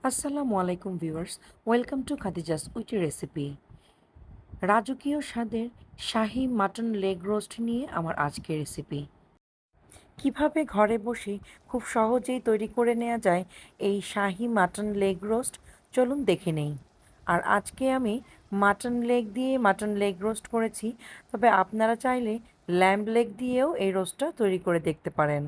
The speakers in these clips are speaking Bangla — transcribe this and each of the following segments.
আসসালামু আলাইকুম viewers, welcome to Khadija's witty recipe. রাজকীয় স্বাদের শাহি মাটন লেগ রোস্ট নিয়ে আমার আজকের রেসিপি। কিভাবে ঘরে বসে খুব সহজেই তৈরি করে নেওয়া যায় এই শাহি মাটন লেগ রোস্ট, চলুন দেখে নেই। আর আজকে আমি মাটন লেগ দিয়ে মাটন লেগ রোস্ট করেছি, তবে আপনারা চাইলে ল্যাম্ব লেগ দিয়েও এই রোস্টটা তৈরি করে দেখতে পারেন।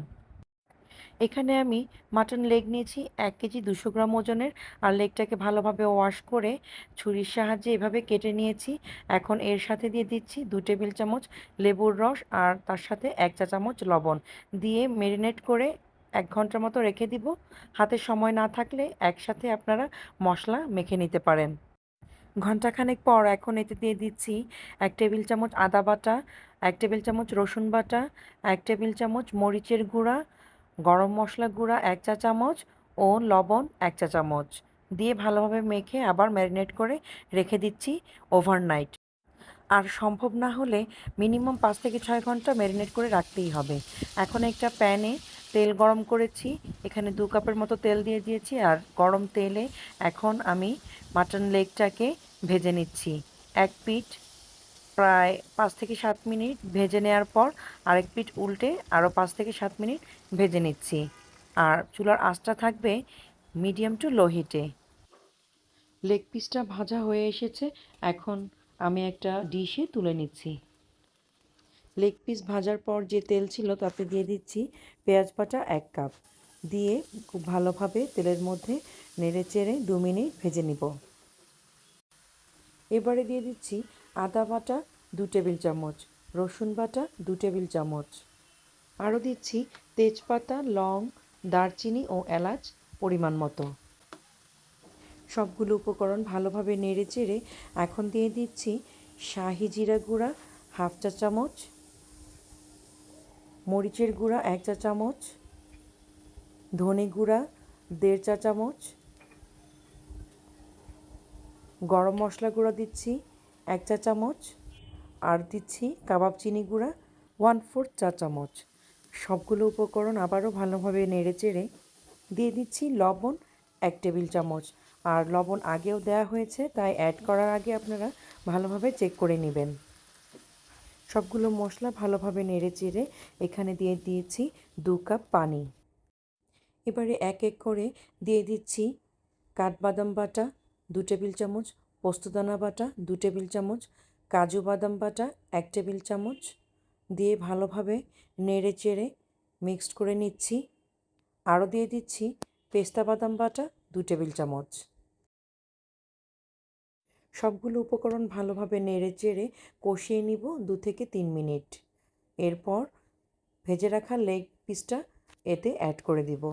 এখানে আমি মাটন লেগ নিয়েছি 1 কেজি 200 গ্রাম ওজনের। আর লেগটাকে ভালোভাবে ওয়াশ করে ছুরির সাহায্যে এভাবে কেটে নিয়েছি। এখন এর সাথে দিয়ে দিচ্ছি 2 টেবিল চামচ লেবুর রস আর তার সাথে 1 চা চামচ লবণ দিয়ে ম্যারিনেট করে 1 ঘন্টার মতো রেখে দিব। হাতে সময় না থাকলে একসাথে আপনারা মশলা মেখে নিতে পারেন। ঘন্টাখানেক পর এখন এতে দিয়ে দিচ্ছি 1 টেবিল চামচ আদা বাটা, 1 টেবিল চামচ রসুন বাটা, 1 টেবিল চামচ মরিচের গুঁড়া, গরম মশলা গুঁড়া 1 চা চামচ ও লবণ 1 চা চামচ দিয়ে ভালোভাবে মেখে আবার ম্যারিনেট করে রেখে দিচ্ছি ওভারনাইট। আর সম্ভব না হলে মিনিমাম 5 থেকে 6 ঘন্টা ম্যারিনেট করে রাখতেই হবে। এখন একটা প্যানে তেল গরম করেছি, এখানে 2 কাপের মতো তেল দিয়ে দিয়েছি। আর গরম তেলে এখন আমি মাটন লেগটাকে ভেজে নিচ্ছি। এক পিঠ প্রায় 5 থেকে 7 মিনিট ভেজে নেওয়ার পর আরেক পিঠ উল্টে আরও 5 থেকে 7 মিনিট ভেজে নিচ্ছি। আর চুলার আঁচটা থাকবে মিডিয়াম টু লো হিটে। লেগ পিসটা ভাজা হয়ে এসেছে, এখন আমি একটা ডিশে তুলে নিচ্ছি। লেগ পিস ভাজার পর যে তেল ছিল তাতে দিয়ে দিচ্ছি পেঁয়াজ বাটা 1 কাপ দিয়ে খুব ভালোভাবে তেলের মধ্যে নেড়ে চেড়ে 2 মিনিট ভেজে নিব। এবারে দিয়ে দিচ্ছি আদা বাটা 2 টেবিল চামচ, রসুন বাটা 2 টেবিল চামচ, আরও দিচ্ছি তেজপাতা, লং, দারচিনি ও এলাচ পরিমাণ মতো। সবগুলো উপকরণ ভালোভাবে নেড়ে চেড়ে এখন দিয়ে দিচ্ছি শাহি জিরা গুঁড়া 1/2 চা চামচ, মরিচের গুঁড়া 1 চা চামচ, ধনে গুঁড়া 1.5 চা চামচ, গরম মশলা গুঁড়া দিচ্ছি 1 চা চামচ, আর দিচ্ছি কাবাব চিনি গুঁড়া 1/4 চা চামচ। সবগুলো উপকরণ আবারও ভালোভাবে নেড়ে চেড়ে দিয়ে দিচ্ছি লবণ 1 টেবিল চামচ। আর লবণ আগেও দেওয়া হয়েছে, তাই অ্যাড করার আগে আপনারা ভালোভাবে চেক করে নেবেন। সবগুলো মশলা ভালোভাবে নেড়ে চেড়ে এখানে দিয়ে দিয়েছি 2 কাপ পানি। এবারে এক এক করে দিয়ে দিচ্ছি কাঠবাদাম বাটা 2 টেবিল চামচ, পোস্তদানা বাটা 2 টেবিল চামচ, কাজু বাদাম বাটা 1 টেবিল চামচ দিয়ে ভালোভাবে নেড়ে চেড়ে মিক্সড করে নিচ্ছি। আরও দিয়ে দিচ্ছি পেস্তা বাদাম বাটা 2 টেবিল চামচ। সবগুলো উপকরণ ভালোভাবে নেড়ে চেড়ে কষিয়ে নিব 2 থেকে 3 মিনিট। এরপর ভেজে রাখা লেগ পিসটা এতে অ্যাড করে দিব।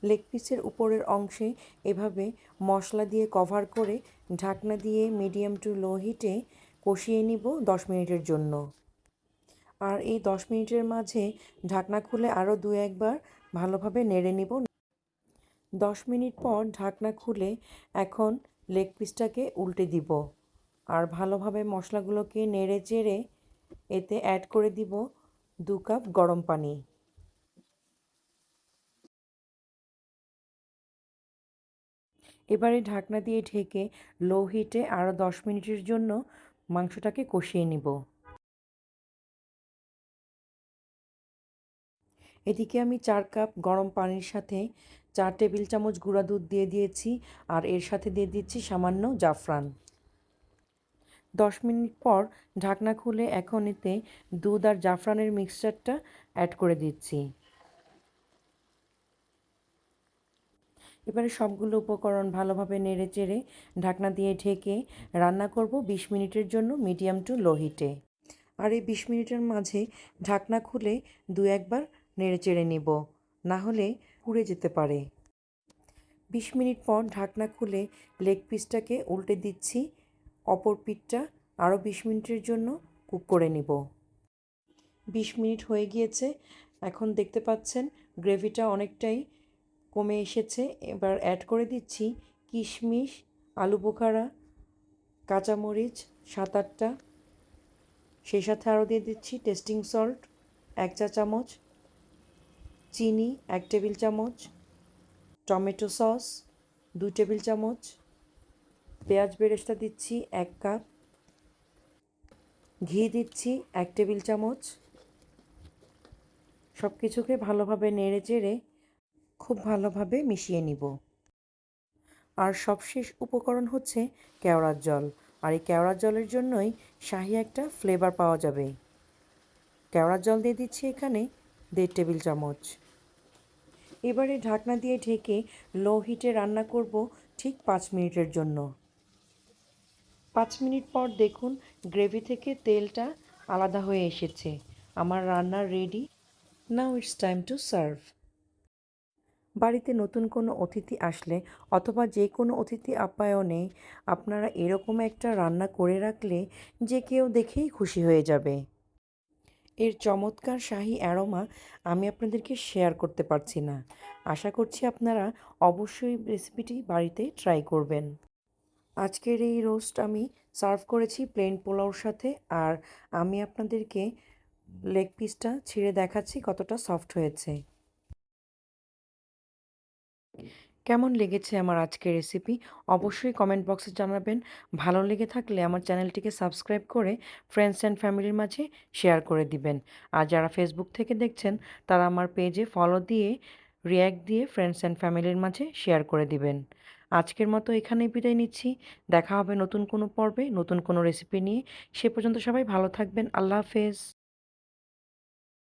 লেগ পিসের উপরের অংশে এভাবে মশলা দিয়ে কভার করে ঢাকনা দিয়ে মিডিয়াম টু লো হিটে কষিয়ে নিব 10 মিনিটের জন্য। আর এই 10 মিনিটের মাঝে ঢাকনা খুলে আরও 2-1 বার ভালোভাবে নেড়ে নিব। 10 মিনিট পর ঢাকনা খুলে এখন লেগ পিসটাকে উল্টে দিব আর ভালোভাবে মশলাগুলোকে নেড়ে চেড়ে এতে অ্যাড করে দিব 2 কাপ গরম পানি। এবারে ঢাকনা দিয়ে ঢেকে লো হিটে আরও 10 মিনিটের জন্য মাংসটাকে কষিয়ে নিব। এদিকে আমি 4 কাপ গরম পানির সাথে 4 টেবিল চামচ গুঁড়া দুধ দিয়ে দিয়েছি আর এর সাথে দিয়ে দিচ্ছি সামান্য জাফরান। 10 মিনিট পর ঢাকনা খুলে এখন এতে দুধ আর জাফরানের মিক্সচারটা অ্যাড করে দিচ্ছি। এবারে সবগুলো উপকরণ ভালোভাবে নেড়ে চেড়ে ঢাকনা দিয়ে ঢেকে রান্না করব 20 মিনিটের জন্য মিডিয়াম টু লো হিটে। আর এই 20 মিনিটের মাঝে ঢাকনা খুলে 2-1 বার নেড়ে চেড়ে নিব, না হলে পুড়ে যেতে পারে। 20 মিনিট পর ঢাকনা খুলে লেগ পিসটাকে উল্টে দিচ্ছি। অপর পিঠটা আরও 20 মিনিটের জন্য কুক করে নিব। 20 মিনিট হয়ে গিয়েছে, এখন দেখতে পাচ্ছেন গ্রেভিটা অনেকটাই কমে এসেছে। এবার অ্যাড করে দিচ্ছি কিশমিশ, আলু বোখারা, কাঁচামরিচ 7-8টা, সেই সাথে আরও দিয়ে দিচ্ছি টেস্টিং সল্ট 1 চা চামচ, চিনি 1 টেবিল চামচ, টমেটো সস 2 টেবিল চামচ, পেঁয়াজ বেরেস্তা দিচ্ছি 1 কাপ, ঘি দিচ্ছি 1 টেবিল চামচ। সব কিছুকে ভালোভাবে নেড়েচেড়ে খুব ভালোভাবে মিশিয়ে নিব। আর সবশেষ উপকরণ হচ্ছে কেওড়ার জল। আর এই কেওড়ার জলের জন্যই শাহি একটা ফ্লেভার পাওয়া যাবে। কেওড়ার জল দিয়ে দিচ্ছি এখানে 1.5 টেবিল চামচ। এবারে ঢাকনা দিয়ে ঢেকে লো হিটে রান্না করব ঠিক 5 মিনিটের জন্য। 5 মিনিট পর দেখুন গ্রেভি থেকে তেলটা আলাদা হয়ে এসেছে। আমার রান্না ready. Now it's time to serve. বাড়িতে নতুন কোনো অতিথি আসলে অথবা যে কোনো অতিথি আপ্যায়নে আপনারা এরকম একটা রান্না করে রাখলে যে কেউ দেখেই খুশি হয়ে যাবে। এর চমৎকার শাহি অ্যারোমা আমি আপনাদেরকে শেয়ার করতে পারছি না। আশা করছি আপনারা অবশ্যই রেসিপিটি বাড়িতে ট্রাই করবেন। আজকের এই রোস্ট আমি সার্ভ করেছি প্লেন পোলাওর সাথে। আর আমি আপনাদেরকে লেগ পিসটা ছিঁড়ে দেখাচ্ছি কতটা সফট হয়েছে। কেমন লেগেছে আমার আজকের রেসিপি অবশ্যই কমেন্ট বক্সে জানাবেন। ভালো লেগে থাকলে আমার চ্যানেলটিকে সাবস্ক্রাইব করে ফ্রেন্ডস অ্যান্ড ফ্যামিলির মাঝে শেয়ার করে দিবেন। আর যারা ফেসবুক থেকে দেখছেন তারা আমার পেজে ফলো দিয়ে রিয়্যাক্ট দিয়ে ফ্রেন্ডস অ্যান্ড ফ্যামিলির মাঝে শেয়ার করে দিবেন। আজকের মতো এখানেই বিদায় নিচ্ছি। দেখা হবে নতুন কোনো পর্বে নতুন কোনো রেসিপি নিয়ে। সে পর্যন্ত সবাই ভালো থাকবেন। আল্লাহ হাফেজ।